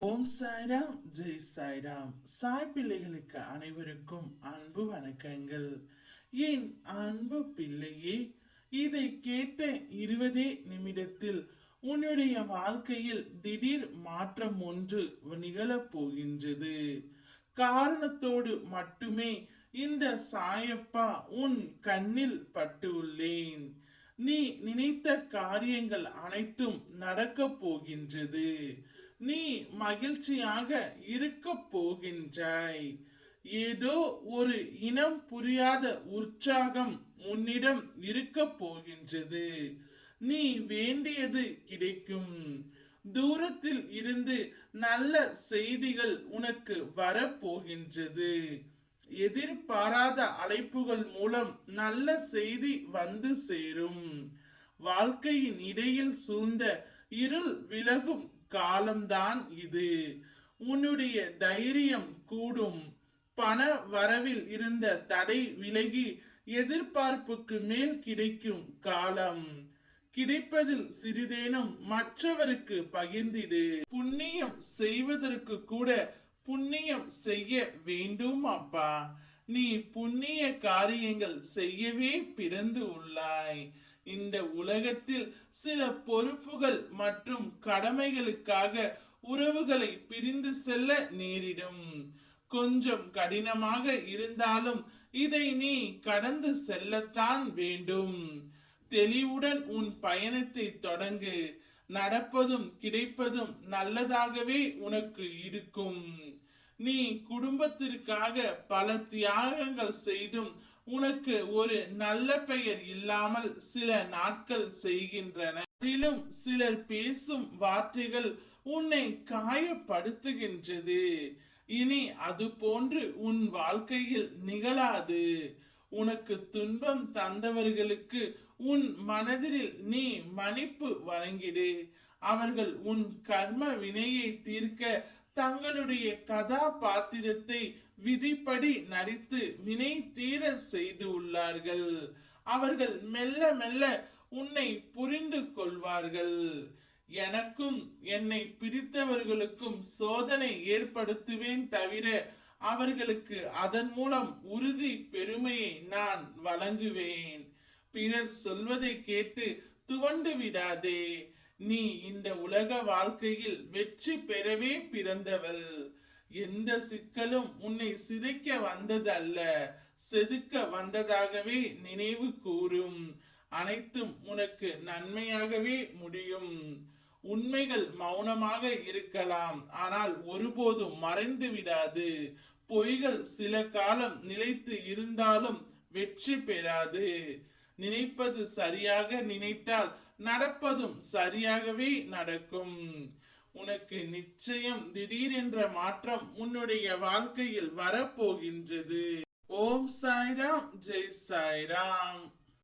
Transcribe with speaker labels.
Speaker 1: ஓம் சாய்ராம், ஜெய் சாய்ராம். சாய் பிள்ளைகளுக்கு அனைவருக்கும் அன்பு வணக்கங்கள். என் அன்பு பிள்ளையே, இதை கேட்ட 20 நிமிடத்தில் உன்னுடைய வாழ்க்கையில் திடீர் மாற்றம் ஒன்று நிகழப் போகின்றது. காரணத்தோடு மட்டுமே இந்த சாயப்பா உன் கண்ணில் பட்டுள்ளேன். நீ நினைத்த காரியங்கள் அனைத்தும் நடக்கப் போகின்றது. நீ மகிழ்ச்சியாக இருக்க போகின்றாய். ஏதோ ஒரு இனம் புரியாத உற்சாகம் உன்னிடம் இருக்க போகின்றது. நீ வேண்டியது கிடைக்கும். தூரத்தில் இருந்து நல்ல செய்திகள் உனக்கு வரப்போகின்றது. எதிர்பாராத அழைப்புகள் மூலம் நல்ல செய்தி வந்து சேரும். வாழ்க்கையின் இடையில் சூழ்ந்த இருள் விலகும் காலம்தான் இது. உன்னுடைய தைரியம் கூடும். பண வரவில் இருந்த தடை விலகி எதிர்பார்ப்புக்கு மேல் கிடைக்கும் காலம். கிடைப்பதில் சிறிதேனும் மற்றவருக்கு பகிர்ந்திடு. புண்ணியம் செய்வதற்கு கூட புண்ணியம் செய்ய வேண்டும் அப்பா. நீ புண்ணிய காரியங்கள் செய்யவே பிறந்து உள்ளாய். இந்த உலகத்தில் சில பொறுப்புகள் மற்றும் கடமைகளுக்காக உறவுகளை பிரிந்து செல்ல நேரிடும். கொஞ்சம் கடினமாக இருந்தாலும் இதை நீ கடந்து செல்லத்தான் வேண்டும். தெளிவுடன் உன் பயணத்தை தொடங்கு. நடப்பதும் கிடைப்பதும் நல்லதாகவே உனக்கு இருக்கும். நீ குடும்பத்திற்காக பல தியாகங்கள் செய்தும் உனக்கு ஒரு நல்ல பெயர் இல்லாமல் சில நாட்கள் செய்கின்றன. அதிலும் சிலர் பேசும் வார்த்தைகள் உன்னை காயப்படுத்துகின்றது. இனி அது போன்று உன் வாழ்க்கையில் நிகழாது. உனக்கு துன்பம் தந்தவர்களுக்கு உன் மனதில் நீ மன்னிப்பு வழங்கிடு. அவர்கள் உன் கர்ம வினையை தீர்க்க தங்களுடைய கதாபாத்திரத்தை விதிப்படி நடித்து வினை தீர செய்து உள்ளார்கள். அவர்கள் மெல்ல மெல்ல உன்னை புரிந்து கொள்வார்கள். எனக்கும் என்னை பிடித்தவர்களுக்கும் சோதனை ஏற்படுத்துவேன் தவிர அவர்களுக்கு அதன் மூலம் உறுதி பெருமையை நான் வழங்குவேன். பிறர் சொல்வதை கேட்டு துவண்டு விடாதே. நீ இந்த உலக வாழ்க்கையில் வெற்றி பெறவே பிறந்தவள். எந்த சிக்கலும் உன்னை சிதைக்க வந்தது அல்ல, செதுக்க வந்ததாகவே நினைவு கூறும். அனைத்தும் உனக்கு நன்மையாகவே முடியும். உண்மைகள் மௌனமாக இருக்கலாம், ஆனால் ஒருபோதும் மறைந்து விடாது. பொய்கள் சில காலம் நிலைத்து இருந்தாலும் வெற்றி பெறாது. நினைப்பது சரியாக நினைத்தால் நடப்பதும் சரியாகவே நடக்கும். உனக்கு நிச்சயம் திடீரென்ற மாற்றம் உன்னுடைய வாழ்க்கையில் வரப்போகின்றது. ஓம் சாய்ராம், ஜெய் சாய்ராம்.